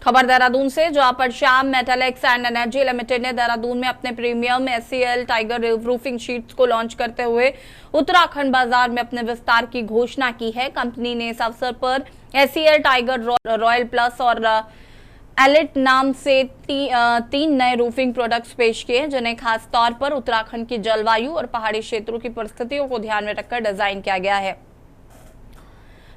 खबर देहरादून से, जहां पर Shyam Metalics and Energy Limited ने देहरादून में अपने premium SCL Tiger roofing sheets को लॉन्च करते हुए उत्तराखंड बाजार में अपने विस्तार की घोषणा की है। कंपनी ने इस अवसर पर एससीएल टाइगर रॉयल प्लस और एलिट नाम से तीन नए रूफिंग प्रोडक्ट्स पेश किए, जिन्हें खास तौर पर उत्तराखंड की जलवायु और पहाड़ी क्षेत्रों की परिस्थितियों को ध्यान में रखकर डिजाइन किया गया है।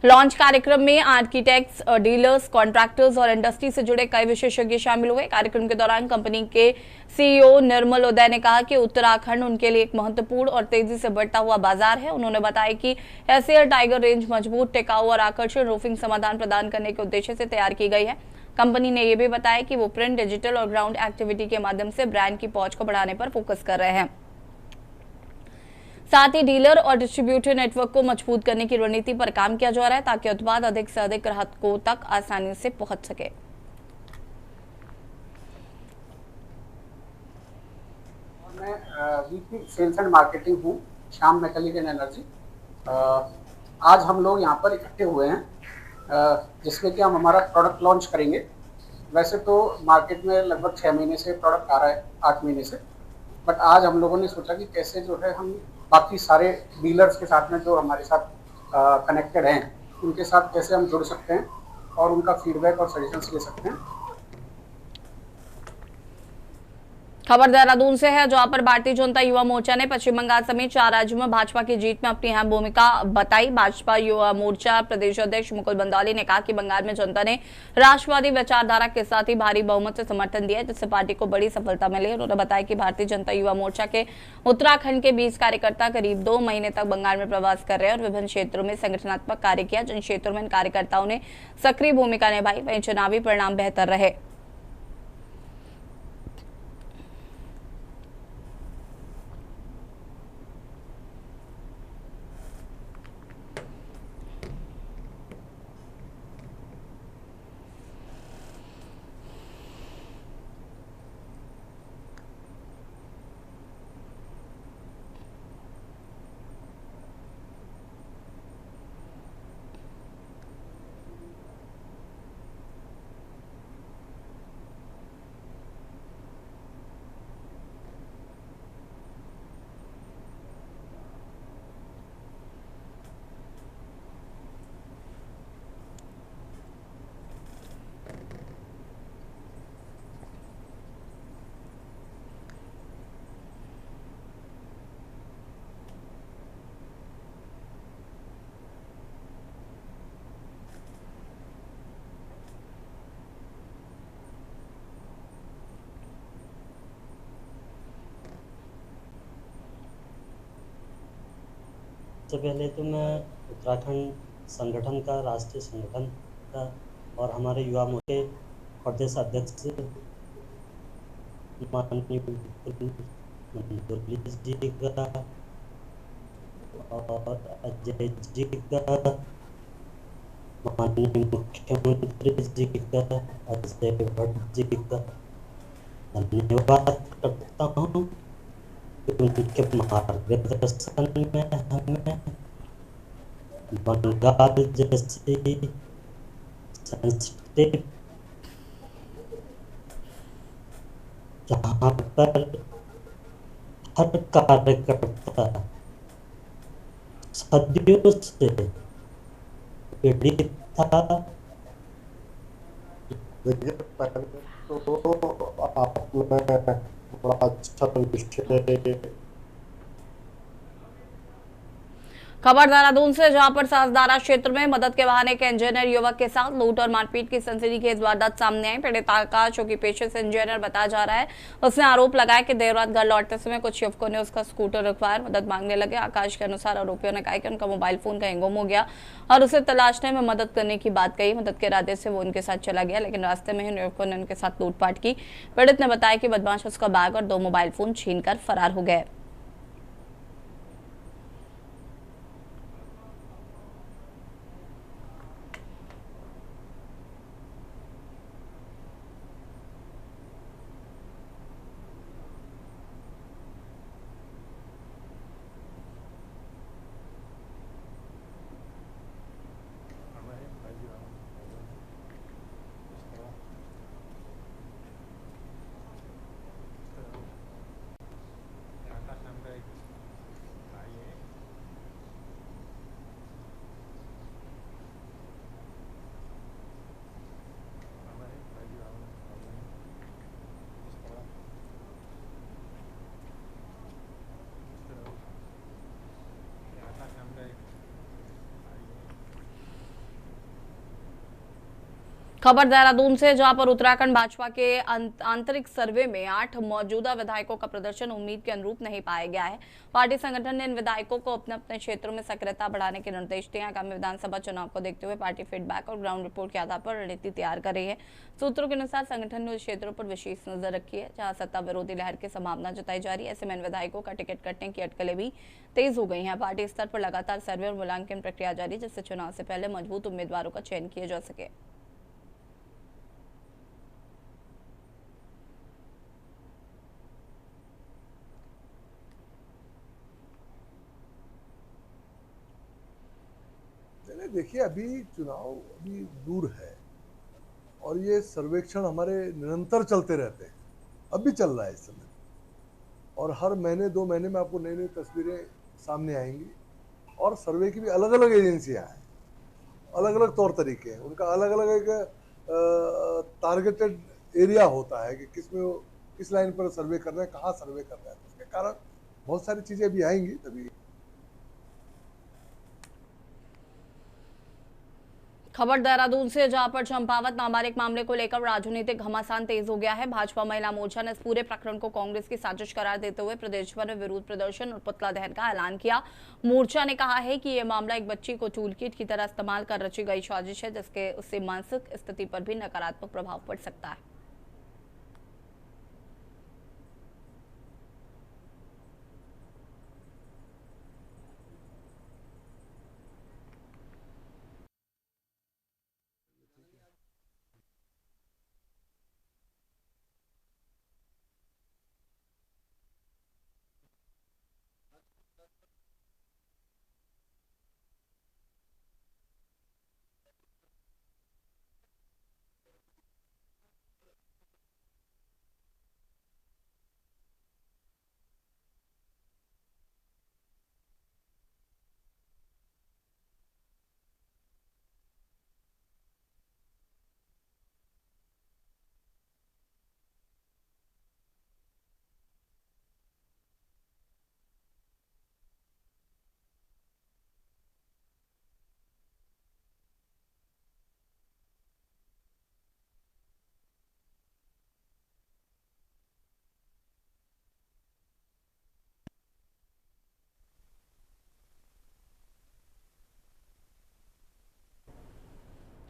लॉन्च कार्यक्रम में आर्किटेक्ट्स, डीलर्स, कॉन्ट्रैक्टर्स और इंडस्ट्री से जुड़े कई विशेषज्ञ शामिल हुए। कार्यक्रम के दौरान कंपनी के सीईओ निर्मल उदय ने कहा कि उत्तराखंड उनके लिए एक महत्वपूर्ण और तेजी से बढ़ता हुआ बाजार है। उन्होंने बताया कि एससीएल टाइगर रेंज मजबूत, टिकाऊ और आकर्षक रूफिंग समाधान प्रदान करने के उद्देश्य से तैयार की गई है। कंपनी ने यह भी बताया कि वो प्रिंट, डिजिटल और ग्राउंड एक्टिविटी के माध्यम से ब्रांड की पहुंच को बढ़ाने पर फोकस कर रहे हैं। साथ ही डीलर और डिस्ट्रीब्यूटर नेटवर्क को मजबूत करने की रणनीति पर काम किया जा रहा है, ताकि उत्पाद अधिक से अधिक ग्राहकों तक आसानी से पहुंच सके। मैं वीपी सेल्स एंड मार्केटिंग हूँ, श्याम मेटालिक एंड एनर्जी। आज हम लोग यहाँ पर इकट्ठे हुए हैं, जिसमें कि हम हमारा प्रोडक्ट लॉन्च करेंगे। वैसे तो मार्केट में लगभग 6 महीने से प्रोडक्ट आ रहा है, 8 महीने से, बट आज हम लोगों ने सोचा कि कैसे जो है हम बाकी सारे डीलर्स के साथ में जो हमारे साथ कनेक्टेड हैं, उनके साथ कैसे हम जुड़ सकते हैं और उनका फीडबैक और सजेशंस ले सकते हैं। खबर देहरादून से है, जहां पर भारतीय जनता युवा मोर्चा ने पश्चिम बंगाल समेत 4 राज्यों में भाजपा की जीत में अपनी अहम भूमिका बताई। भाजपा युवा मोर्चा प्रदेश अध्यक्ष मुकुल बंदाली ने कहा कि बंगाल में जनता ने राष्ट्रवादी विचारधारा के साथ ही भारी बहुमत से समर्थन दिया, जिससे पार्टी को बड़ी सफलता मिली। उन्होंने बताया कि भारतीय जनता युवा मोर्चा के उत्तराखंड के 20 कार्यकर्ता करीब 2 महीने तक बंगाल में प्रवास कर रहे हैं और विभिन्न क्षेत्रों में संगठनात्मक कार्य किया। जिन क्षेत्रों में इन कार्यकर्ताओं ने सक्रिय भूमिका निभाई, वहीं चुनावी परिणाम बेहतर रहे। सबसे पहले तो मैं उत्तराखंड संगठन का, राष्ट्रीय संगठन का और हमारे युवा मोर्चा के प्रदेश अध्यक्ष माननीय जी का और अजय जी का, माननीय मुख्यमंत्री जी का, अजय भट्ट जी का धन्यवाद करता हूँ। उनके मार्गदर्शन में हमें बंगाल जैसी सेंसिटिव, जहाँ पर हर कार्यकर्ता सदियों से पीड़ित था, तो आपने बड़ा अच्छा विषय। खबर देहरादून से, जहां पर सासदारा क्षेत्र में मदद के बहाने एक इंजीनियर युवक के साथ लूट और मारपीट की सनसनीखेज वारदात सामने आई। पीड़ित आकाश, जो कि पेशे से इंजीनियर बताया जा रहा है, उसने आरोप लगाया कि देर रात घर लौटते समय कुछ युवकों ने उसका स्कूटर रुकवाया, मदद मांगने लगे। आकाश के अनुसार आरोपियों ने कहा कि उनका मोबाइल फोन कहीं गुम हो गया और उसे तलाशने में मदद करने की बात कही। मदद के इरादे से वो उनके साथ चला गया, लेकिन रास्ते में ही युवकों ने उनके साथ लूटपाट की। पीड़ित ने बताया कि बदमाश उसका बैग और 2 मोबाइल फोन छीनकर फरार हो गए। खबर देहरादून से, जहां पर उत्तराखंड भाजपा के आंतरिक सर्वे में 8 मौजूदा विधायकों का प्रदर्शन उम्मीद के अनुरूप नहीं पाया गया है। पार्टी संगठन ने इन विधायकों को अपने अपने क्षेत्रों में सक्रियता बढ़ाने के निर्देश दिए। आगामी विधानसभा चुनाव को देखते हुए पार्टी फीडबैक और ग्राउंड रिपोर्ट के आधार पर रणनीति तैयार कर रही है। सूत्रों के अनुसार संगठन ने उस क्षेत्रों पर विशेष नजर रखी है जहां सत्ता विरोधी लहर की संभावना जताई जा रही है। ऐसे में इन विधायकों का टिकट कटने की अटकलें भी तेज हो गई हैं। पार्टी स्तर पर लगातार सर्वे और मूल्यांकन प्रक्रिया जारी है, जिससे चुनाव से पहले मजबूत उम्मीदवारों का चयन किया जा सके। चलिए देखिए, अभी चुनाव अभी दूर है और ये सर्वेक्षण हमारे निरंतर चलते रहते हैं। अब भी चल रहा है इस समय, और हर महीने 2 महीने में आपको नई नई तस्वीरें सामने आएंगी। और सर्वे की भी अलग अलग एजेंसियां हैं, अलग अलग तौर तरीके हैं, उनका अलग अलग एक टारगेटेड एरिया होता है कि किस लाइन पर सर्वे कर रहे हैं, कहाँ सर्वे कर रहे हैं। तो उसके कारण बहुत सारी चीजें अभी आएंगी तभी। खबर देहरादून से, जहां पर चंपावत नाबालिग मामले को लेकर राजनीतिक घमासान तेज हो गया है। भाजपा महिला मोर्चा ने इस पूरे प्रकरण को कांग्रेस की साजिश करार देते हुए प्रदेश भर में विरोध प्रदर्शन और पुतला दहन का ऐलान किया। मोर्चा ने कहा है कि यह मामला एक बच्ची को टूल किट की तरह इस्तेमाल कर रची गई साजिश है, जिसके उससे मानसिक स्थिति पर भी नकारात्मक प्रभाव पड़ सकता है।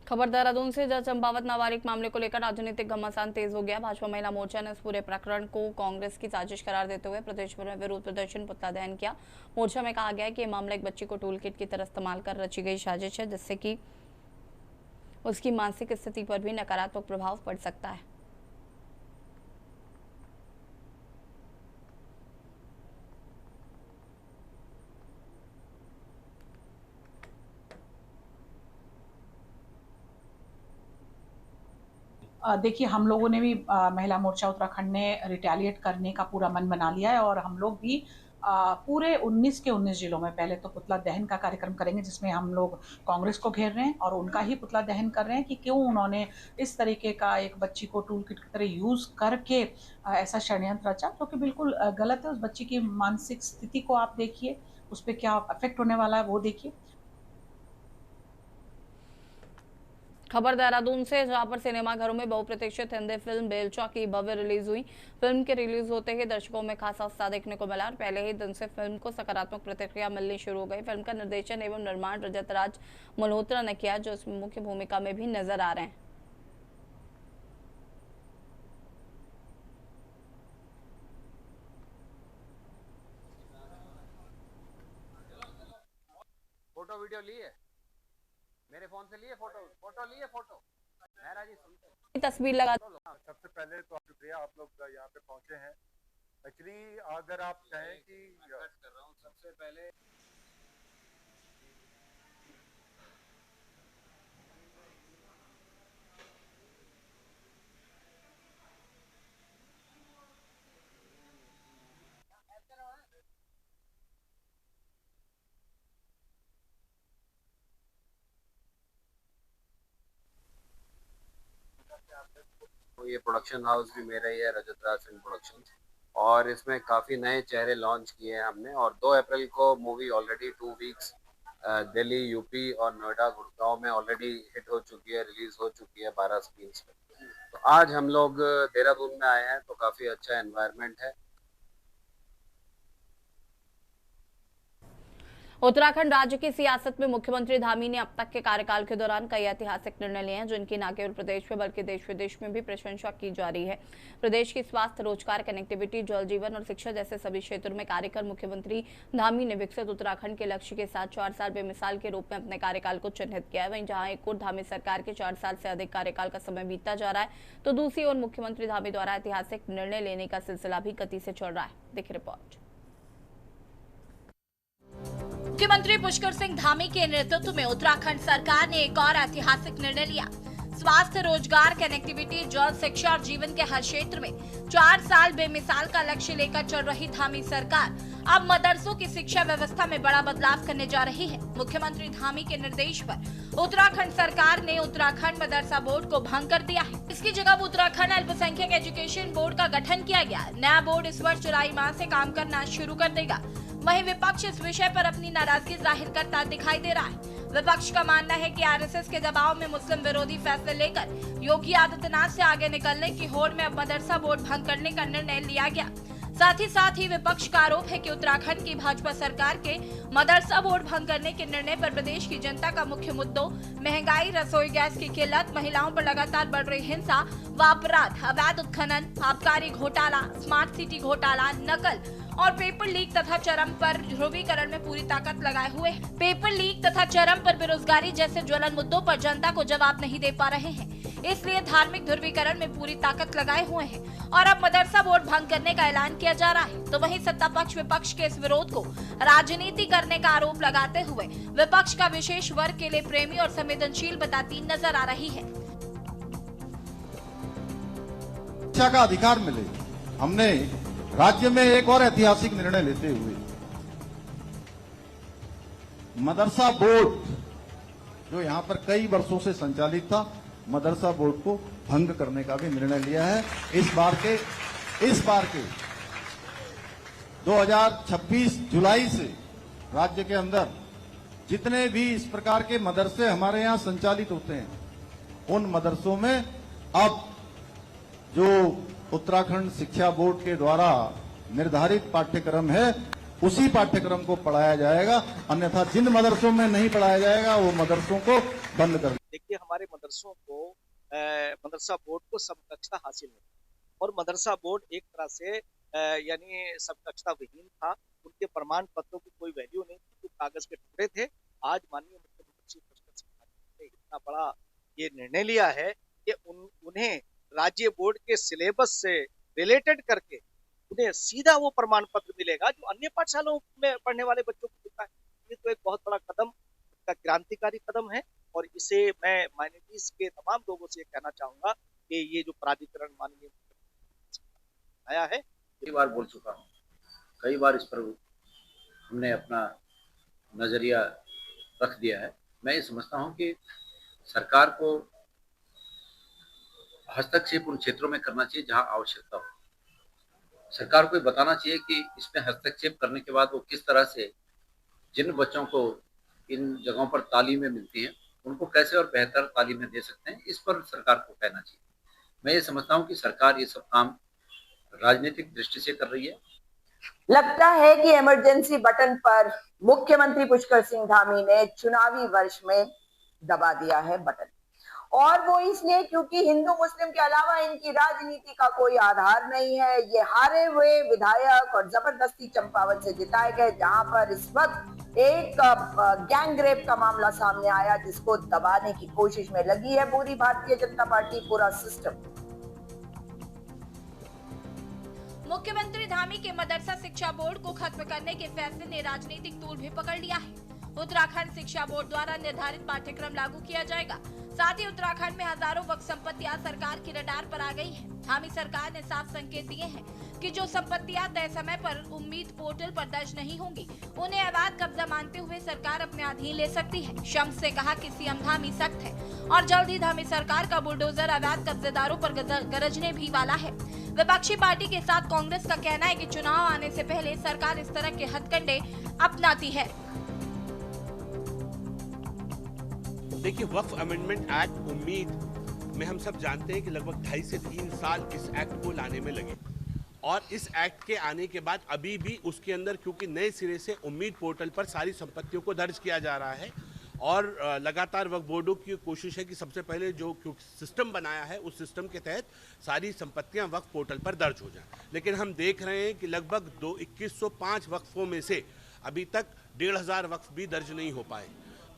खबर देहरादून से, जहां चंपावत नाबालिग मामले को लेकर राजनीतिक घमासान तेज हो गया। भाजपा महिला मोर्चा ने इस पूरे प्रकरण को कांग्रेस की साजिश करार देते हुए प्रदेश भर में विरोध प्रदर्शन पुतला दहन किया। मोर्चा में कहा गया है कि यह मामला एक बच्ची को टूल किट की तरह इस्तेमाल कर रची गई साजिश है, जिससे कि उसकी मानसिक स्थिति पर भी नकारात्मक प्रभाव पड़ सकता है। देखिए, हम लोगों ने भी महिला मोर्चा उत्तराखंड ने रिटेलिएट करने का पूरा मन बना लिया है और हम लोग भी पूरे 19 के 19 जिलों में पहले तो पुतला दहन का कार्यक्रम करेंगे, जिसमें हम लोग कांग्रेस को घेर रहे हैं और उनका ही पुतला दहन कर रहे हैं कि क्यों उन्होंने इस तरीके का एक बच्ची को टूल किट की तरह यूज़ करके ऐसा षड्यंत्र रचा, जो कि बिल्कुल गलत है। उस बच्ची की मानसिक स्थिति को आप देखिए, उस पर क्या अफेक्ट होने वाला है वो देखिए। खबर देहरादून से, जहां पर सिनेमाघरों में बहुप्रतीक्षित हिंदी फिल्म बेलचा की भव्य रिलीज हुई। फिल्म के रिलीज होते ही दर्शकों में खासा उत्साह देखने को मिला और पहले ही दिन से फिल्म को सकारात्मक प्रतिक्रिया मिलनी शुरू हो गई। फिल्म का निर्देशन एवं निर्माण रजत राज मल्होत्रा ने किया, जो इसमें मुख्य भूमिका में भी नजर आ रहे हैं। फोटो वीडियो लिए मेरे फोन से लिए, फोटो लिए, फोटो मेहरा जी सुनते तस्वीर लगा। सबसे पहले तो शुक्रिया, आप लोग यहाँ पे पहुंचे हैं। एक्चुअली अगर आप कहें कि कर रहा हूँ, सबसे पहले ये प्रोडक्शन हाउस भी मेरा ही है, रजत राज फिल्म प्रोडक्शन, और इसमें काफ़ी नए चेहरे लॉन्च किए हैं हमने। और 2 अप्रैल को movie already 2 weeks Delhi, UP और नोएडा, गुड़गांव में ऑलरेडी हिट हो चुकी है, रिलीज हो चुकी है 12 स्क्रीन्स में। तो आज हम लोग देहरादून में आए हैं, तो काफ़ी अच्छा एनवायरनमेंट है। उत्तराखंड राज्य की सियासत में मुख्यमंत्री धामी ने अब तक के कार्यकाल के दौरान कई ऐतिहासिक निर्णय लिए हैं, जिनकी न केवल प्रदेश में बल्कि देश विदेश में भी प्रशंसा की जा रही है। प्रदेश की स्वास्थ्य, रोजगार, कनेक्टिविटी, जल जीवन और शिक्षा जैसे सभी क्षेत्रों में कार्य कर मुख्यमंत्री धामी ने विकसित उत्तराखंड के लक्ष्य के साथ 4 साल बेमिसाल के रूप में अपने कार्यकाल को चिन्हित किया है। वहीं जहाँ एक ओर धामी सरकार के 4 साल से अधिक कार्यकाल का समय बीतता जा रहा है, तो दूसरी ओर मुख्यमंत्री धामी द्वारा ऐतिहासिक निर्णय लेने का सिलसिला भी गति से चल रहा है। देखिए रिपोर्ट। मुख्यमंत्री पुष्कर सिंह धामी के नेतृत्व में उत्तराखंड सरकार ने एक और ऐतिहासिक निर्णय लिया। स्वास्थ्य, रोजगार, कनेक्टिविटी, जल, शिक्षा और जीवन के हर क्षेत्र में 4 साल बेमिसाल का लक्ष्य लेकर चल रही धामी सरकार अब मदरसों की शिक्षा व्यवस्था में बड़ा बदलाव करने जा रही है। मुख्यमंत्री धामी के निर्देश पर उत्तराखंड सरकार ने उत्तराखंड मदरसा बोर्ड को भंग कर दिया है। इसकी जगह उत्तराखंड अल्पसंख्यक एजुकेशन बोर्ड का गठन किया गया। नया बोर्ड इस वर्ष जुलाई माह से काम करना शुरू कर देगा। वहीं विपक्ष इस विषय पर अपनी नाराजगी जाहिर करता दिखाई दे रहा है। विपक्ष का मानना है कि आरएसएस के दबाव में मुस्लिम विरोधी फैसले लेकर योगी आदित्यनाथ से आगे निकलने की होड़ में अब मदरसा बोर्ड भंग करने का निर्णय लिया गया। साथ ही विपक्ष का आरोप है कि उत्तराखंड की भाजपा सरकार के मदरसा बोर्ड भंग करने के निर्णय पर प्रदेश की जनता का मुख्य मुद्दों महंगाई, रसोई गैस की किल्लत, महिलाओं पर लगातार बढ़ रही हिंसा व अपराध, अवैध उत्खनन, आबकारी घोटाला, स्मार्ट सिटी घोटाला, नकल और पेपर लीक तथा चरम पर ध्रुवीकरण में पूरी ताकत लगाए हुए हैं। पेपर लीक तथा चरम पर बेरोजगारी जैसे ज्वलन मुद्दों पर जनता को जवाब नहीं दे पा रहे हैं, इसलिए धार्मिक ध्रुवीकरण में पूरी ताकत लगाए हुए हैं और अब मदरसा बोर्ड भंग करने का ऐलान किया जा रहा है। तो वहीं सत्ता पक्ष विपक्ष के इस विरोध को राजनीति करने का आरोप लगाते हुए विपक्ष का विशेष वर्ग के लिए प्रेमी और संवेदनशील बताती नजर आ रही है। शिक्षा का अधिकार मिले, हमने राज्य में एक और ऐतिहासिक निर्णय लेते हुए मदरसा बोर्ड जो यहां पर कई वर्षों से संचालित था, मदरसा बोर्ड को भंग करने का भी निर्णय लिया है। इस बार के 2026 जुलाई से राज्य के अंदर जितने भी इस प्रकार के मदरसे हमारे यहां संचालित होते हैं, उन मदरसों में अब जो उत्तराखंड शिक्षा बोर्ड के द्वारा निर्धारित पाठ्यक्रम है, उसी पाठ्यक्रम को पढ़ाया जाएगा। अन्यथा जिन मदरसों में नहीं पढ़ाया जाएगा वो मदरसों को बंद कर। देखिए, हमारे मदरसों को मदरसा बोर्ड को समकक्षता हासिल है और मदरसा बोर्ड एक तरह से यानी समकक्षता विहीन था। उनके प्रमाण पत्रों की कोई वैल्यू नहीं थी, तो कागज के टुकड़े थे। आज माननीय मुख्यमंत्री पुष्कर सिंह धामी ने इतना बड़ा ये निर्णय लिया है कि उन्हें राज्य बोर्ड के सिलेबस से रिलेटेड करके उन्हें सीधा वो प्रमाण पत्र मिलेगा जो अन्य पाठशालाओं में पढ़ने वाले बच्चों को मिलता है। ये तो एक बहुत बड़ा कदम, का क्रांतिकारी कदम है और इसे मैं माइनॉरिटीज के तमाम लोगों से कहना चाहूंगा कि ये जो प्राधिकरण माननीय आया है, कई बार बोल चुका हूँ, कई बार इस पर हमने अपना नजरिया रख दिया है। मैं ये समझता हूँ कि सरकार को हस्तक्षेप उन क्षेत्रों में करना चाहिए जहां आवश्यकता हो। सरकार को बताना चाहिए कि इसमें हस्तक्षेप करने के बाद वो किस तरह से जिन बच्चों को इन जगहों पर तालीमें मिलती हैं उनको कैसे और बेहतर तालीमें दे सकते हैं, इस पर सरकार को कहना चाहिए। मैं ये समझता हूं कि सरकार ये सब काम राजनीतिक दृष्टि से कर रही है। लगता है कि इमरजेंसी बटन पर मुख्यमंत्री पुष्कर सिंह धामी ने चुनावी वर्ष में दबा दिया है बटन, और वो इसलिए क्योंकि हिंदू मुस्लिम के अलावा इनकी राजनीति का कोई आधार नहीं है। ये हारे हुए विधायक और जबरदस्ती चंपावत से जिताए गए, जहां पर इस वक्त एक गैंग रेप का मामला सामने आया जिसको दबाने की कोशिश में लगी है पूरी भारतीय जनता पार्टी, पूरा सिस्टम। मुख्यमंत्री धामी के मदरसा शिक्षा बोर्ड को खत्म करने के फैसले ने राजनीतिक तूल भी पकड़ लिया है। उत्तराखंड शिक्षा बोर्ड द्वारा निर्धारित पाठ्यक्रम लागू किया जाएगा। साथ ही उत्तराखंड में हजारों वक्फ संपत्तियां सरकार की रडार पर आ गई हैं। धामी सरकार ने साफ संकेत दिए हैं कि जो संपत्तियां तय समय पर उम्मीद पोर्टल पर दर्ज नहीं होंगी, उन्हें अवैध कब्जा मानते हुए सरकार अपने अधीन ले सकती है। शम्स से कहा कि सीएम धामी सख्त है और जल्द ही धामी सरकार का बुलडोजर अवैध कब्जेदारों पर गरजने भी वाला है। विपक्षी पार्टी के साथ कांग्रेस का कहना है कि चुनाव आने से पहले सरकार इस तरह के हथकंडे अपनाती है। देखिए, वक्फ अमेंडमेंट एक्ट उम्मीद में हम सब जानते हैं कि लगभग 2.5 से 3 साल इस एक्ट को लाने में लगे, और इस एक्ट के आने के बाद अभी भी उसके अंदर क्योंकि नए सिरे से उम्मीद पोर्टल पर सारी संपत्तियों को दर्ज किया जा रहा है, और लगातार वक्फ बोर्डों की कोशिश है कि सबसे पहले जो सिस्टम बनाया है उस सिस्टम के तहत सारी संपत्तियां वक्फ पोर्टल पर दर्ज हो जाएं। लेकिन हम देख रहे हैं कि लगभग 2105 वक्फों में से अभी तक 1500 वक्फ भी दर्ज नहीं हो पाए,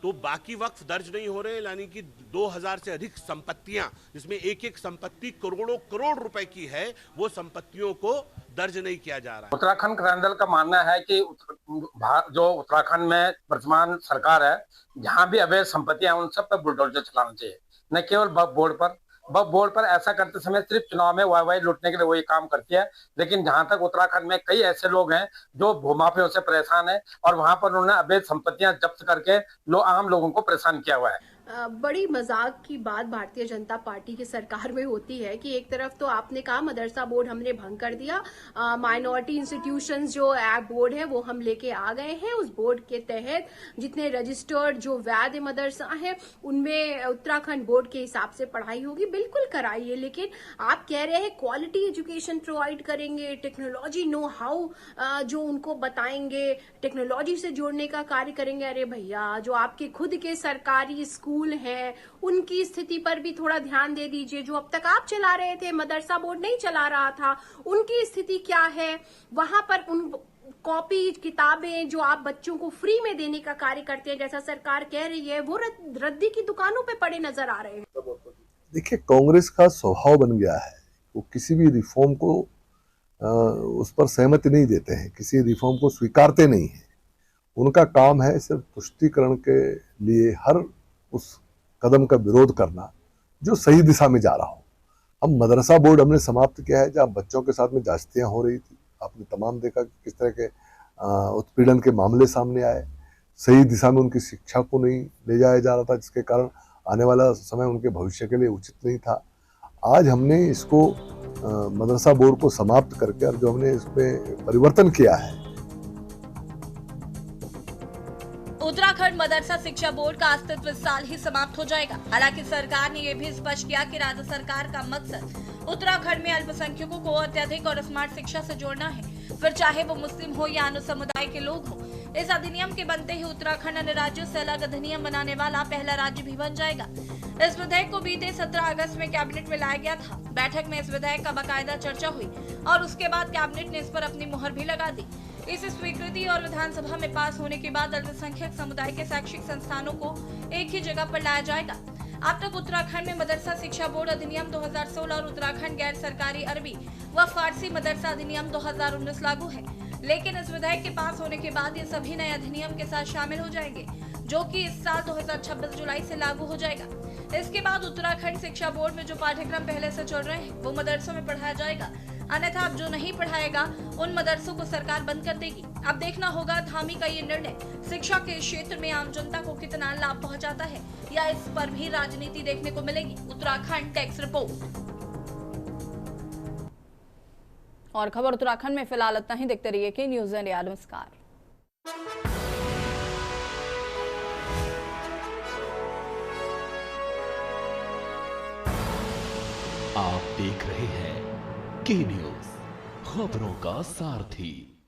तो बाकी वक्फ दर्ज नहीं हो रहे हैं, यानी कि 2000 से अधिक संपत्तियां, जिसमें एक एक संपत्ति करोड़ों करोड़ रुपए की है, वो संपत्तियों को दर्ज नहीं किया जा रहा है। उत्तराखंड क्रांति दल का मानना है कि जो उत्तराखंड में वर्तमान सरकार है, जहां भी अवैध संपत्तियां हैं उन सब पर बुलडोजर चलाना चाहिए, न केवल वक्फ बोर्ड पर। वक्फ बोर्ड पर ऐसा करते समय सिर्फ चुनाव में वाहवाही लूटने के लिए वो ये काम करती है, लेकिन जहां तक उत्तराखंड में कई ऐसे लोग हैं जो भूमाफियों से परेशान है और वहां पर उन्होंने अवैध संपत्तियां जब्त करके आम लोगों को परेशान किया हुआ है। बड़ी मजाक की बात भारतीय जनता पार्टी की सरकार में होती है कि एक तरफ तो आपने कहा मदरसा बोर्ड हमने भंग कर दिया, माइनॉरिटी इंस्टीट्यूशंस जो बोर्ड है वो हम लेके आ गए हैं, उस बोर्ड के तहत जितने रजिस्टर्ड जो वैध मदरसा है उनमें उत्तराखंड बोर्ड के हिसाब से पढ़ाई होगी, बिल्कुल कराइए। लेकिन आप कह रहे हैं क्वालिटी एजुकेशन प्रोवाइड करेंगे, टेक्नोलॉजी नो हाउ जो उनको बताएंगे, टेक्नोलॉजी से जोड़ने का कार्य करेंगे। अरे भैया, जो आपके खुद के सरकारी स्कूल है उनकी स्थिति पर भी थोड़ा ध्यान दे दीजिए। जो अब तक आप चला रहे थे, मदरसा बोर्ड नहीं चला रहा था, उनकी स्थिति क्या है? वहां पर उन कॉपी किताबें जो आप बच्चों को फ्री में देने का कार्य करते हैं जैसा सरकार कह रही है, वो रद्दी की दुकानों पे पड़े नजर आ रहे हैं। देखिए, कांग्रेस का स्वभाव बन गया है, वो किसी भी रिफॉर्म को उस पर सहमति नहीं देते हैं, किसी रिफॉर्म को स्वीकारते नहीं है। उनका काम है सिर्फ तुष्टीकरण के लिए हर उस कदम का विरोध करना जो सही दिशा में जा रहा हो। अब मदरसा बोर्ड हमने समाप्त किया है, जहाँ बच्चों के साथ में जास्तियाँ हो रही थी, आपने तमाम देखा कि किस तरह के उत्पीड़न के मामले सामने आए, सही दिशा में उनकी शिक्षा को नहीं ले जाया जा रहा था, जिसके कारण आने वाला समय उनके भविष्य के लिए उचित नहीं था। आज हमने इसको मदरसा बोर्ड को समाप्त करके और जो हमने इसमें परिवर्तन किया है, उत्तराखंड मदरसा शिक्षा बोर्ड का अस्तित्व इस साल ही समाप्त हो जाएगा। हालांकि सरकार ने यह भी स्पष्ट किया कि राज्य सरकार का मकसद उत्तराखंड में अल्पसंख्यकों को अत्यधिक और स्मार्ट शिक्षा से जोड़ना है, फिर चाहे वो मुस्लिम हो या अन्य समुदाय के लोग हो। इस अधिनियम के बनते ही उत्तराखंड अन्य राज्यों से अलग अधिनियम बनाने वाला पहला राज्य भी बन जाएगा। इस विधेयक को बीते 17 अगस्त में कैबिनेट में लाया गया था। बैठक में इस विधेयक का बाकायदा चर्चा हुई और उसके बाद कैबिनेट ने इस पर अपनी मुहर भी लगा दी। इस स्वीकृति और विधानसभा में पास होने के बाद अल्पसंख्यक समुदाय के शैक्षिक संस्थानों को एक ही जगह पर लाया जाएगा। अब तक उत्तराखंड में मदरसा शिक्षा बोर्ड अधिनियम 2016 और उत्तराखंड गैर सरकारी अरबी व फारसी मदरसा अधिनियम 2019 लागू है, लेकिन इस विधेयक के पास होने के बाद ये सभी नए अधिनियम के साथ शामिल हो जाएंगे, जो कि इस साल 2026 जुलाई से लागू हो जाएगा। इसके बाद उत्तराखंड शिक्षा बोर्ड में जो पाठ्यक्रम पहले से चल रहे हैं वो मदरसों में पढ़ाया जाएगा, अन्यथा अब जो नहीं पढ़ाएगा उन मदरसों को सरकार बंद कर देगी। अब देखना होगा धामी का ये निर्णय शिक्षा के क्षेत्र में आम जनता को कितना लाभ पहुंचाता है या इस पर भी राजनीति देखने को मिलेगी। Uttarakhand tax report. और खबर उत्तराखंड में फिलहाल इतना ही। देखते रहिए कि न्यूज़ इंडिया। नमस्कार। आप देख रहे हैं के न्यूज़, खबरों का सारथी।